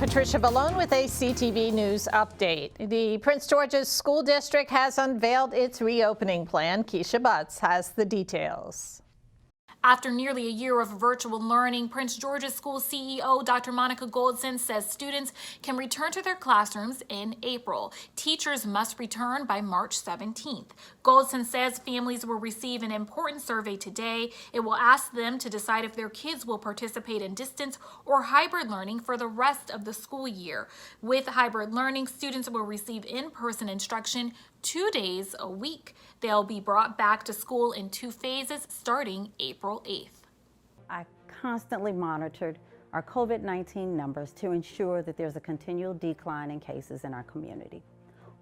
Patricia Vallone with a CTV News update. The Prince George's School District has unveiled its reopening plan. Keisha Butts has the details. After nearly a year of virtual learning, Prince George's School CEO Dr. Monica Goldson says students can return to their classrooms in April. Teachers must return by March 17th. Goldson says families will receive an important survey today. It will ask them to decide if their kids will participate in distance or hybrid learning for the rest of the school year. With hybrid learning, students will receive in-person instruction 2 days a week. They'll be brought back to school in 2 phases starting April 8th. I constantly monitored our COVID-19 numbers to ensure that there's a continual decline in cases in our community.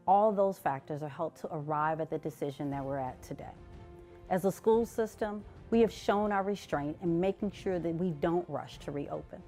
All those factors are helped to arrive at the decision that we're at today. As a school system, we have shown our restraint in making sure that we don't rush to reopen.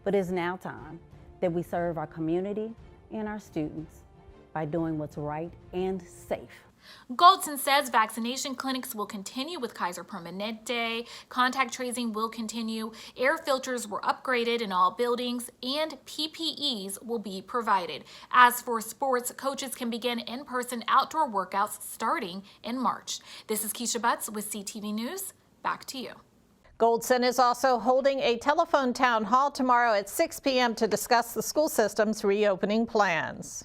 But it's now time that we serve our community and our students by doing what's right and safe. Goldson says vaccination clinics will continue with Kaiser Permanente, contact tracing will continue, air filters were upgraded in all buildings, and PPEs will be provided. As for sports, coaches can begin in-person outdoor workouts starting in March. This is Keisha Butts with CTV News. Back to you. Goldson is also holding a telephone town hall tomorrow at 6 p.m. to discuss the school system's reopening plans.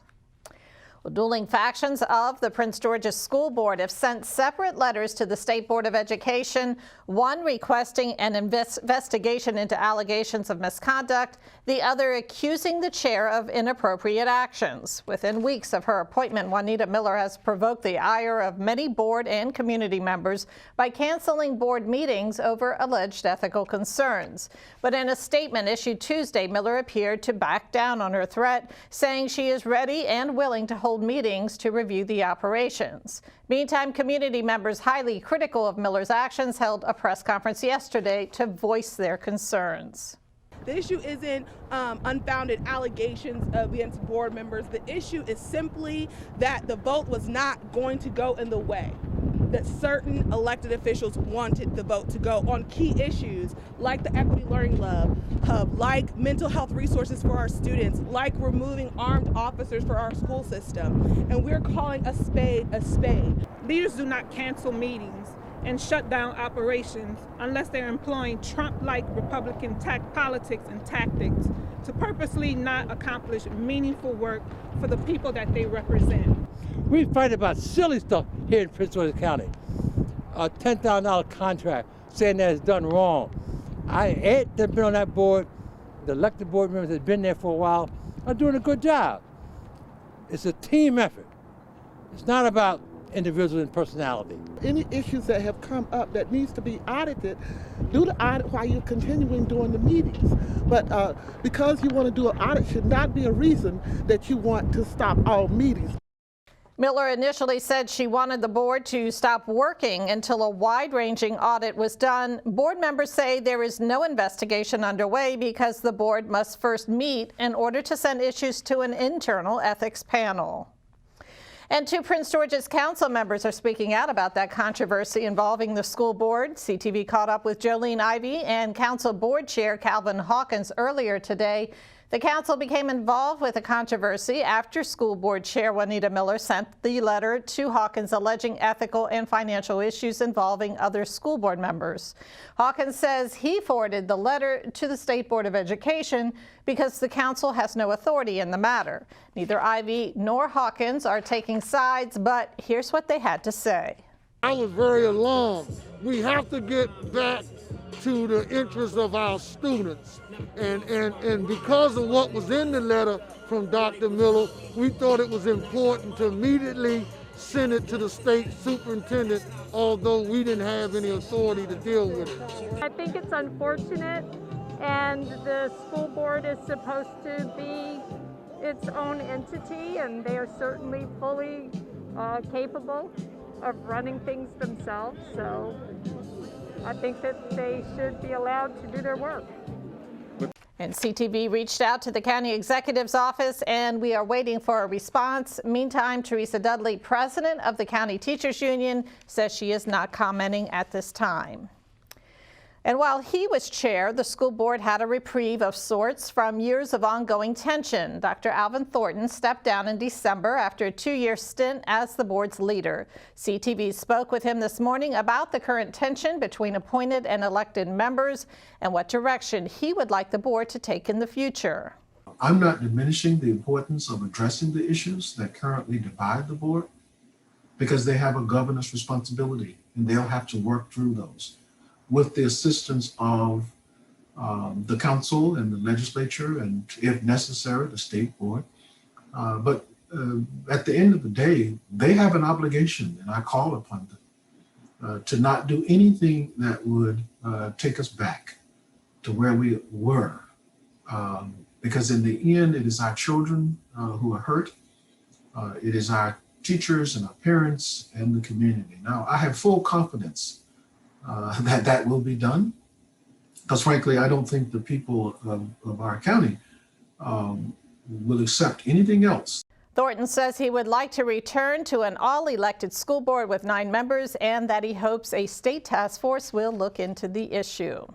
Dueling factions of the Prince George's School Board have sent separate letters to the State Board of Education, one requesting an investigation into allegations of misconduct, the other accusing the chair of inappropriate actions. Within weeks of her appointment, Juanita Miller has provoked the ire of many board and community members by canceling board meetings over alleged ethical concerns. But in a statement issued Tuesday, Miller appeared to back down on her threat, saying she is ready and willing to hold meetings to review the operations. Meantime, community members highly critical of Miller's actions held a press conference yesterday to voice their concerns. The issue isn't unfounded allegations against board members. The issue is simply that the vote was not going to go in the way that certain elected officials wanted the vote to go on key issues like the Equity Learning Hub, like mental health resources for our students, like removing armed officers for our school system. And we're calling a spade a spade. Leaders do not cancel meetings and shut down operations unless they're employing Trump-like Republican politics and tactics to purposely not accomplish meaningful work for the people that they represent. We fight about silly stuff here in Prince George's County. A $10,000 contract saying that it's done wrong. Ed that's been on that board, the elected board members that have been there for a while, are doing a good job. It's a team effort. It's not about individual and personality. Any issues that have come up that needs to be audited, do the audit while you're continuing doing the meetings. But because you want to do an audit should not be a reason that you want to stop all meetings. Miller initially said she wanted the board to stop working until a wide-ranging audit was done. Board members say there is no investigation underway because the board must first meet in order to send issues to an internal ethics panel. And 2 Prince George's council members are speaking out about that controversy involving the school board. CTV caught up with Jolene Ivey and council board chair Calvin Hawkins earlier today. The council became involved with a controversy after school board chair Juanita Miller sent the letter to Hawkins alleging ethical and financial issues involving other school board members. Hawkins says he forwarded the letter to the State Board of Education because the council has no authority in the matter. Neither Ivey nor Hawkins are taking sides, but here's what they had to say. I was very alarmed. We have to get back to the interests of our students. And because of what was in the letter from Dr. Miller, we thought it was important to immediately send it to the state superintendent, although we didn't have any authority to deal with it. I think it's unfortunate, and the school board is supposed to be its own entity, and they are certainly fully capable of running things themselves, so I think that they should be allowed to do their work. And CTV reached out to the county executive's office, and we are waiting for a response. Meantime, Teresa Dudley, president of the County Teachers Union, says she is not commenting at this time. And while he was chair, the school board had a reprieve of sorts from years of ongoing tension. Dr. Alvin Thornton stepped down in December after a 2-year stint as the board's leader. CTV spoke with him this morning about the current tension between appointed and elected members and what direction he would like the board to take in the future. I'm not diminishing the importance of addressing the issues that currently divide the board, because they have a governance responsibility and they'll have to work through those with the assistance of the council and the legislature, and if necessary, the state board. But at the end of the day, they have an obligation, and I call upon them to not do anything that would take us back to where we were. Because in the end, it is our children who are hurt. It is our teachers and our parents and the community. Now, I have full confidence that will be done, because frankly, I don't think the people of our county will accept anything else. Thornton says he would like to return to an all-elected school board with 9 members and that he hopes a state task force will look into the issue.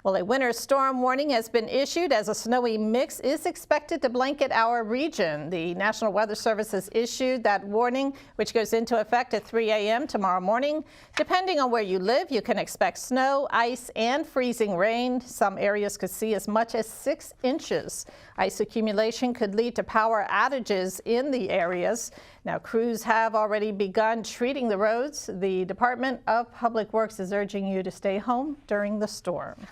Well, a winter storm warning has been issued as a snowy mix is expected to blanket our region. The National Weather Service has issued that warning, which goes into effect at 3 a.m. tomorrow morning. Depending on where you live, you can expect snow, ice, and freezing rain. Some areas could see as much as 6 inches. Ice accumulation could lead to power outages in the areas. Now, crews have already begun treating the roads. The Department of Public Works is urging you to stay home during the storm.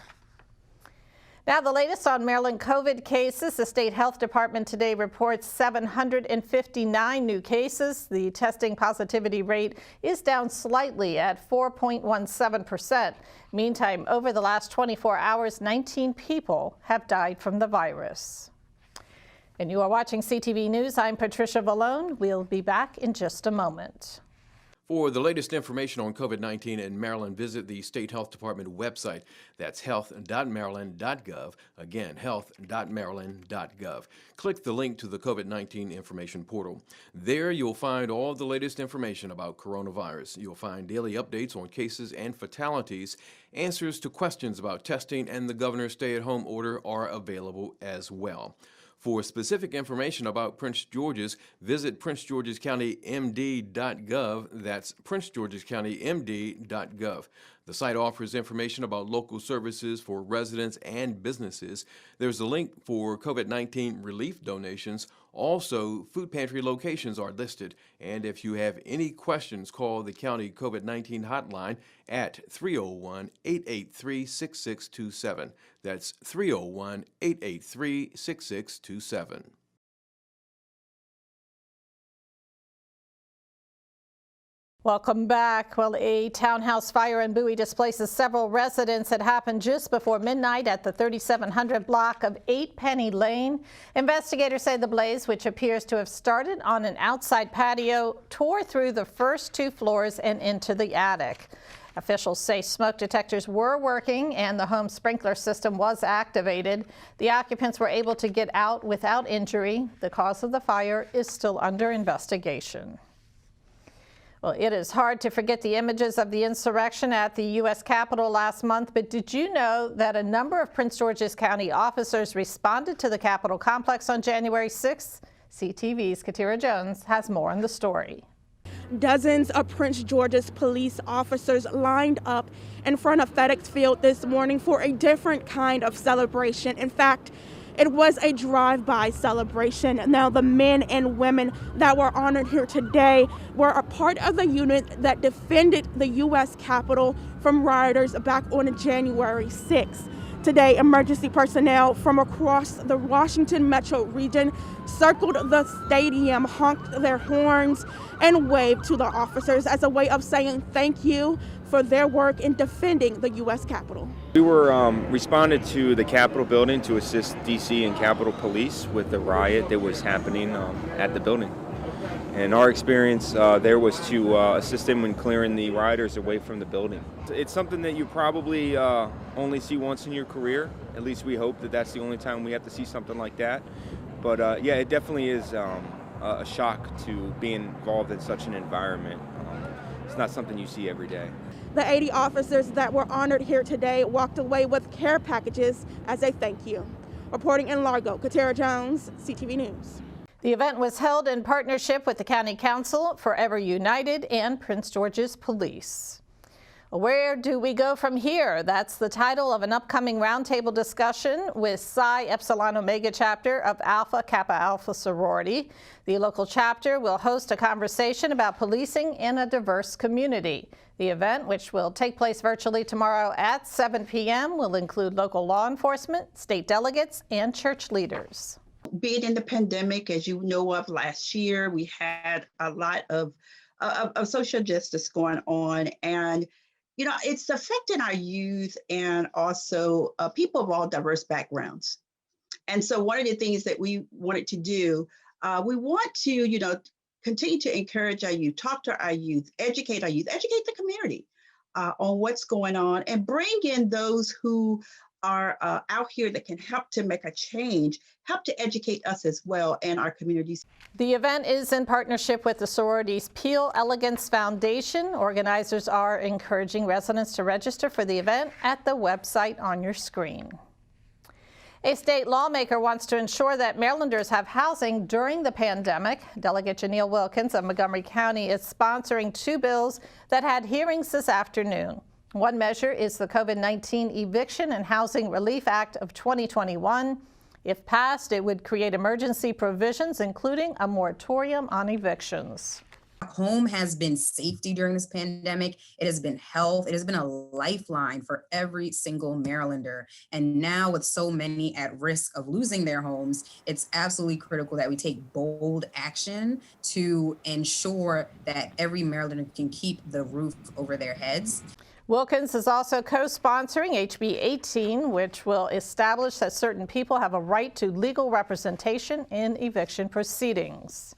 Now, the latest on Maryland COVID cases. The state health department today reports 759 new cases. The testing positivity rate is down slightly at 4.17%. Meantime, over the last 24 hours, 19 people have died from the virus. And you are watching CTV News. I'm Patricia Vallone. We'll be back in just a moment. For the latest information on COVID-19 in Maryland, visit the State Health Department website. That's health.maryland.gov. Again, health.maryland.gov. Click the link to the COVID-19 information portal. There you'll find all the latest information about coronavirus. You'll find daily updates on cases and fatalities. Answers to questions about testing and the governor's stay-at-home order are available as well. For specific information about Prince George's, visit PrinceGeorgesCountyMD.GOV. That's PrinceGeorgesCountyMD.GOV. The site offers information about local services for residents and businesses. There's a link for COVID-19 relief donations. Also, food pantry locations are listed. And if you have any questions, call the county COVID-19 hotline at 301-883-6627. That's 301-883-6627. Welcome back. Well, a townhouse fire in Bowie displaces several residents. It happened just before midnight at the 3700 block of 8 Penny Lane. Investigators say the blaze, which appears to have started on an outside patio, tore through the first 2 floors and into the attic. Officials say smoke detectors were working and the home sprinkler system was activated. The occupants were able to get out without injury. The cause of the fire is still under investigation. Well, it is hard to forget the images of the insurrection at the U.S. Capitol last month, but did you know that a number of Prince George's County officers responded to the Capitol complex on January 6th? CTV's Katira Jones has more on the story. Dozens of Prince George's police officers lined up in front of FedEx Field this morning for a different kind of celebration. In fact, it was a drive-by celebration. Now, the men and women that were honored here today were a part of the unit that defended the U.S. Capitol from rioters back on January 6th. Today, emergency personnel from across the Washington metro region circled the stadium, honked their horns, and waved to the officers as a way of saying thank you for their work in defending the U.S. Capitol. We were responded to the Capitol building to assist D.C. and Capitol Police with the riot that was happening at the building. And our experience there was to assist them in clearing the rioters away from the building. It's something that you probably only see once in your career. At least we hope that that's the only time we have to see something like that. But yeah, it definitely is a shock to be involved in such an environment. It's not something you see every day. The 80 officers that were honored here today walked away with care packages as a thank you. Reporting in Largo, Katara Jones, CTV News. The event was held in partnership with the County Council, Forever United, and Prince George's Police. Where do we go from here? That's the title of an upcoming roundtable discussion with Psi Epsilon Omega chapter of Alpha Kappa Alpha sorority. The local chapter will host a conversation about policing in a diverse community. The event, which will take place virtually tomorrow at 7 p.m., will include local law enforcement, state delegates, and church leaders. Being in the pandemic, as you know of last year, we had a lot of social justice going on, and you know, it's affecting our youth and also people of all diverse backgrounds. And so one of the things that we wanted to do, we want to, you know, continue to encourage our youth, talk to our youth, educate the community on what's going on, and bring in those who are out here that can help to make a change, help to educate us as well and our communities. The event is in partnership with the sorority's Peel Elegance Foundation. Organizers are encouraging residents to register for the event at the website on your screen. A state lawmaker wants to ensure that Marylanders have housing during the pandemic. Delegate Janelle Wilkins of Montgomery County is sponsoring two bills that had hearings this afternoon. One measure is the COVID-19 Eviction and Housing Relief Act of 2021. If passed, it would create emergency provisions, including a moratorium on evictions. Home has been safety during this pandemic. It has been health. It has been a lifeline for every single Marylander. And now with so many at risk of losing their homes, it's absolutely critical that we take bold action to ensure that every Marylander can keep the roof over their heads. Wilkins is also co-sponsoring HB 18, which will establish that certain people have a right to legal representation in eviction proceedings.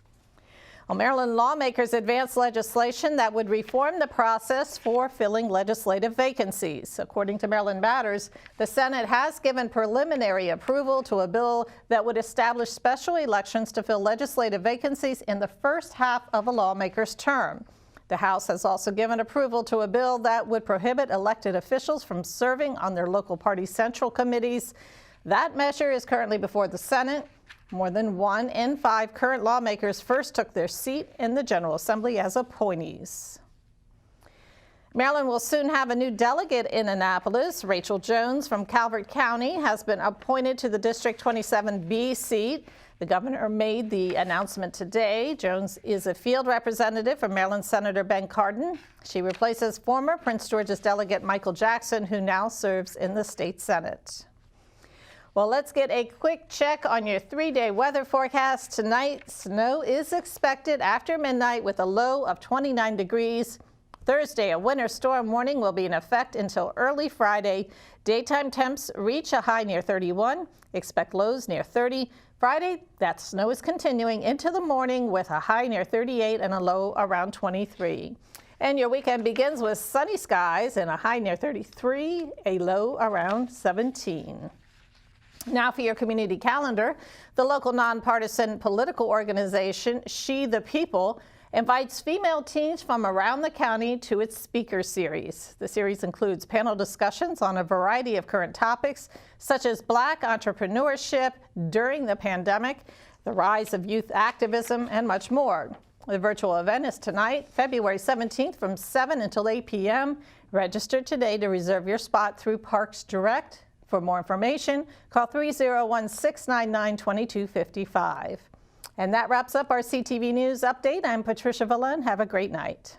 Well, Maryland lawmakers advanced legislation that would reform the process for filling legislative vacancies. According to Maryland Matters, the Senate has given preliminary approval to a bill that would establish special elections to fill legislative vacancies in the first half of a lawmaker's term. The House has also given approval to a bill that would prohibit elected officials from serving on their local party central committees. That measure is currently before the Senate. More than 1 in 5 current lawmakers first took their seat in the General Assembly as appointees. Maryland will soon have a new delegate in Annapolis. Rachel Jones from Calvert County has been appointed to the District 27B seat. The governor made the announcement today. Jones is a field representative for Maryland Senator Ben Cardin. She replaces former Prince George's delegate Michael Jackson, who now serves in the state Senate. Well, let's get a quick check on your 3-day weather forecast. Tonight, snow is expected after midnight with a low of 29 degrees. Thursday, a winter storm warning will be in effect until early Friday. Daytime temps reach a high near 31. Expect lows near 30. Friday, that snow is continuing into the morning with a high near 38 and a low around 23. And your weekend begins with sunny skies and a high near 33, a low around 17. Now for your community calendar, the local nonpartisan political organization, She the People, invites female teens from around the county to its speaker series. The series includes panel discussions on a variety of current topics, such as Black entrepreneurship during the pandemic, the rise of youth activism, and much more. The virtual event is tonight, February 17th from 7 until 8 p.m. Register today to reserve your spot through Parks Direct. For more information, call 301-699-2255. And that wraps up our CTV News Update. I'm Patricia Vallen. Have a great night.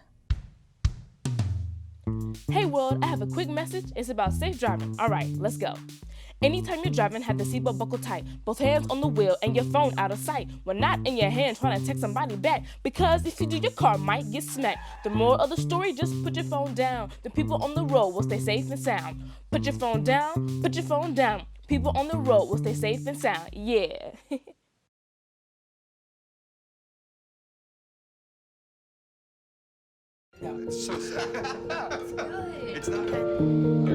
Hey world, I have a quick message. It's about safe driving. All right, let's go. Anytime you're driving, have the seatbelt buckled tight. Both hands on the wheel and your phone out of sight. When not in your hand trying to text somebody back. Because if you do, your car might get smacked. The moral of the story, just put your phone down. The people on the road will stay safe and sound. Put your phone down, put your phone down. People on the road will stay safe and sound. Yeah. It's so sad. It's not.